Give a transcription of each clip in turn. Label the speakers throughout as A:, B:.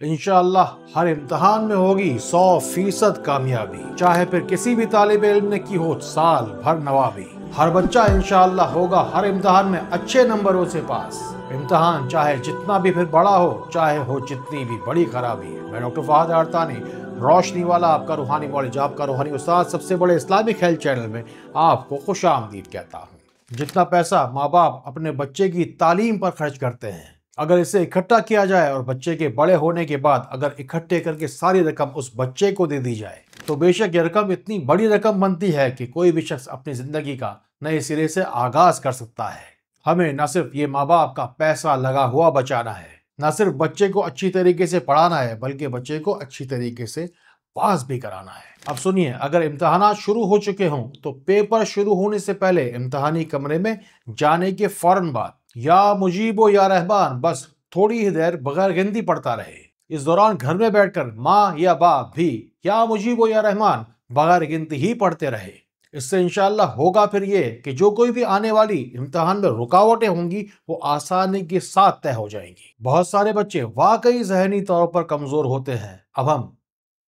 A: इंशाअल्लाह हर इम्तहान में होगी 100% कामयाबी, चाहे फिर किसी भी तालिब इल्म ने की हो साल भर नवाबी। हर बच्चा इंशाअल्लाह होगा हर इम्तहान में अच्छे नंबरों से पास। इम्तहान चाहे जितना भी फिर बड़ा हो, चाहे हो जितनी भी बड़ी खराबी। मैं डॉक्टर फहद आर्तानी, रोशनी वाला आपका रूहानी कॉलेज, आपका रूहानी उस्ताद, सबसे बड़े इस्लामिक हेल्थ चैनल में आपको खुश आमदीद कहता हूँ। जितना पैसा माँ बाप अपने बच्चे की तालीम पर खर्च करते हैं, अगर इसे इकट्ठा किया जाए और बच्चे के बड़े होने के बाद अगर इकट्ठे करके सारी रकम उस बच्चे को दे दी जाए, तो बेशक यह रकम इतनी बड़ी रकम बनती है कि कोई भी शख्स अपनी जिंदगी का नए सिरे से आगाज कर सकता है। हमें न सिर्फ ये माँ बाप का पैसा लगा हुआ बचाना है, न सिर्फ बच्चे को अच्छी तरीके से पढ़ाना है, बल्कि बच्चे को अच्छी तरीके से पास भी कराना है। अब सुनिए, अगर इम्तहानात शुरू हो चुके हों तो पेपर शुरू होने से पहले इम्तहानी कमरे में जाने के फौरन बाद या मुजीबो या रहमान बस थोड़ी ही देर बगैर गिनती पढ़ता रहे। इस दौरान घर में बैठकर माँ या बाप भी या मुजीबो या रहमान बगैर गिनती ही पढ़ते रहे। इससे इंशाअल्लाह होगा फिर ये कि जो कोई भी आने वाली इम्तहान में रुकावटें होंगी वो आसानी के साथ तय हो जाएंगी। बहुत सारे बच्चे वाकई जहनी तौर पर कमजोर होते हैं। अब हम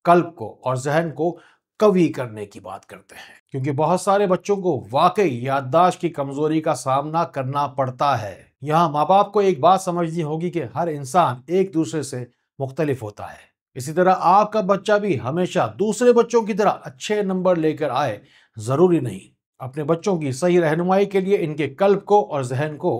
A: कल्ब को और जहन को कवी करने की बात करते हैं, क्योंकि बहुत सारे बच्चों को वाकई याददाश्त की कमजोरी का सामना करना पड़ता है। यहाँ माँ बाप को एक बात समझनी होगी कि हर इंसान एक दूसरे से मुख्तलिफ होता है। इसी तरह आपका बच्चा भी हमेशा दूसरे बच्चों की तरह अच्छे नंबर लेकर आए जरूरी नहीं। अपने बच्चों की सही रहनुमाई के लिए इनके कल्ब को और जहन को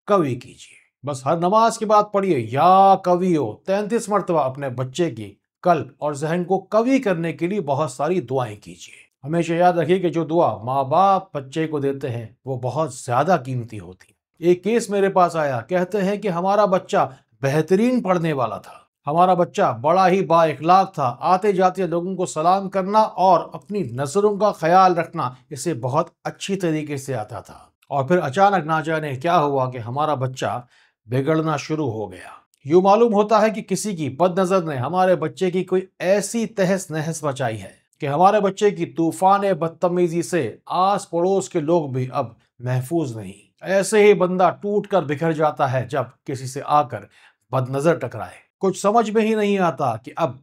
A: कवी कीजिए। बस हर नमाज के बाद पढ़िए या कवी हो 33 मरतबा अपने बच्चे की कल्ब और जहन को कवी करने के लिए बहुत सारी दुआएं कीजिए। हमेशा याद रखिए कि जो दुआ माँ बाप बच्चे को देते हैं वो बहुत ज्यादा कीमती होती है। एक केस मेरे पास आया, कहते हैं कि हमारा बच्चा बेहतरीन पढ़ने वाला था, हमारा बच्चा बड़ा ही बाइखलाक था, आते जाते लोगों को सलाम करना और अपनी नजरों का ख्याल रखना इसे बहुत अच्छी तरीके से आता था। और फिर अचानक ना जाने क्या हुआ कि हमारा बच्चा बिगड़ना शुरू हो गया। यूं मालूम होता है कि किसी की बदनजर ने हमारे बच्चे की कोई ऐसी तहस नहस मचाई है कि हमारे बच्चे की तूफान बदतमीजी से आस पड़ोस के लोग भी अब महफूज नहीं। ऐसे ही बंदा टूट कर बिखर जाता है जब किसी से आकर बदनजर टकराए। कुछ समझ में ही नहीं आता कि अब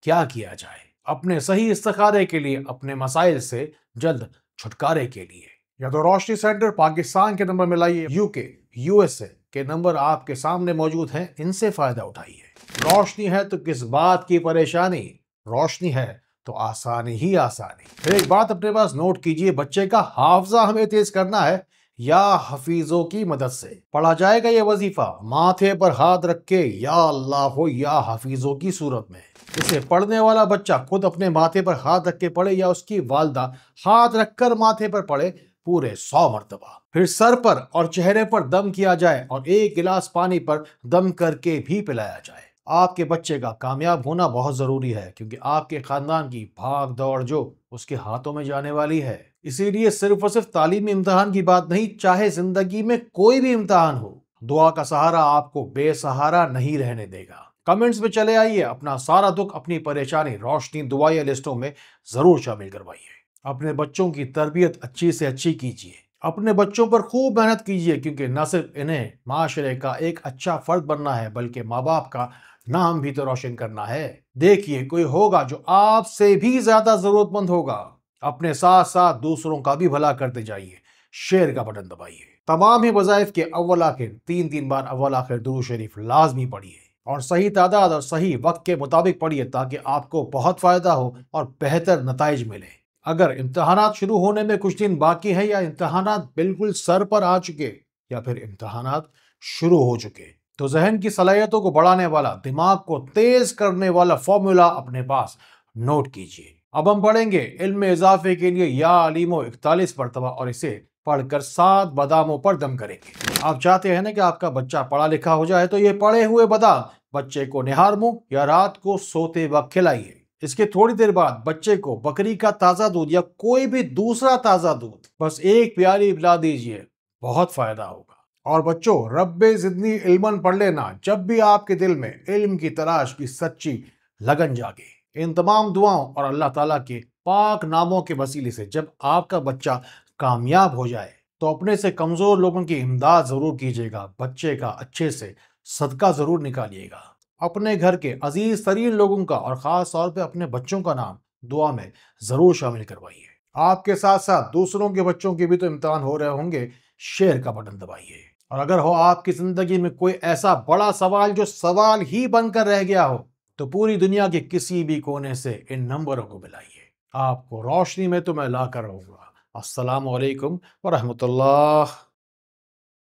A: क्या किया जाए अपने सही इस्तिखारे के लिए, अपने मसाइल से जल्द छुटकारे के लिए। या तो रोशनी सेंटर पाकिस्तान के नंबर मिलाइए, यूके यूएसए के नंबर आपके सामने मौजूद हैं, इनसे फायदा उठाइए। रोशनी है तो किस बात की परेशानी, रोशनी है तो आसानी ही आसानी। फिर एक बात अपने पास नोट कीजिए, बच्चे का हाफजा हमें तेज करना है या हफीजों की मदद से। पढ़ा जाएगा ये वजीफा माथे पर हाथ रख के या अल्लाह हो या हफीजों की सूरत में। इसे पढ़ने वाला बच्चा खुद अपने माथे पर हाथ रख के पढ़े या उसकी वालदा हाथ रखकर माथे पर पढ़े पूरे 100 मरतबा। फिर सर पर और चेहरे पर दम किया जाए और एक गिलास पानी पर दम करके भी पिलाया जाए। आपके बच्चे का कामयाब होना बहुत जरूरी है, क्योंकि आपके खानदान की भाग दौड़ जो उसके हाथों में जाने वाली है। इसीलिए सिर्फ और सिर्फ तालीमी इम्तहान की बात नहीं, चाहे जिंदगी में कोई भी इम्तहान हो, दुआ का सहारा आपको बेसहारा नहीं रहने देगा। कमेंट्स में चले आइए, अपना सारा दुख, अपनी परेशानी रोशनी दुआया लिस्टों में जरूर शामिल करवाइए। अपने बच्चों की तरबियत अच्छी से अच्छी कीजिए, अपने बच्चों पर खूब मेहनत कीजिए, क्योंकि न सिर्फ इन्हें माशरे का एक अच्छा फर्द बनना है, बल्कि माँ बाप का नाम भी तो रोशन करना है। देखिए, कोई होगा जो आपसे भी ज्यादा जरूरतमंद होगा। अपने साथ साथ दूसरों का भी भला करते जाइए। शेयर का बटन दबाइए। तमाम ही वज़ाइफ के अव्वल आखिर 3 बार अव्वल आखिर दुरूद शरीफ लाजमी पढ़िए और सही तादाद और सही वक्त के मुताबिक पढ़िए, ताकि आपको बहुत फायदा हो और बेहतर नताइज मिले। अगर इम्तहानात शुरू होने में कुछ दिन बाकी है, या इम्तहानात बिल्कुल सर पर आ चुके, या फिर इम्तहानात शुरू हो चुके, तो जहन की सलाहियतों को बढ़ाने वाला, दिमाग को तेज करने वाला फॉर्मूला अपने पास नोट कीजिए। अब हम पढ़ेंगे इल्म इजाफे के लिए या अलीमो 41 मरतबा और इसे पढ़कर 7 बादामों पर दम करेंगे। आप चाहते हैं ना कि आपका बच्चा पढ़ा लिखा हो जाए, तो ये पढ़े हुए बादाम बच्चे को निहार मुंह या रात को सोते वक्त खिलाइए। इसके थोड़ी देर बाद बच्चे को बकरी का ताजा दूध या कोई भी दूसरा ताजा दूध बस एक प्याली पिला दीजिए, बहुत फायदा होगा। और बच्चों, रब्बे जिदनी इल्मन पढ़ लेना जब भी आपके दिल में इल्म की तलाश की सच्ची लगन जागे। इन तमाम दुआओं और अल्लाह ताला के पाक नामों के वसीले से जब आपका बच्चा कामयाब हो जाए, तो अपने से कमजोर लोगों की इमदाद जरूर कीजिएगा, बच्चे का अच्छे से सदका जरूर निकालिएगा। अपने घर के अजीज तरीन लोगों का और खास तौर पे अपने बच्चों का नाम दुआ में जरूर शामिल करवाइए। आपके साथ साथ दूसरों के बच्चों के भी तो इम्तिहान हो रहे होंगे, शेयर का बटन दबाइए। और अगर हो आपकी जिंदगी में कोई ऐसा बड़ा सवाल जो सवाल ही बनकर रह गया हो, तो पूरी दुनिया के किसी भी कोने से इन नंबरों को मिलाइए, आपको रोशनी में तो मैं ला कर रहूंगा। अस्सलाम वालेकुम व रहमतुल्लाह।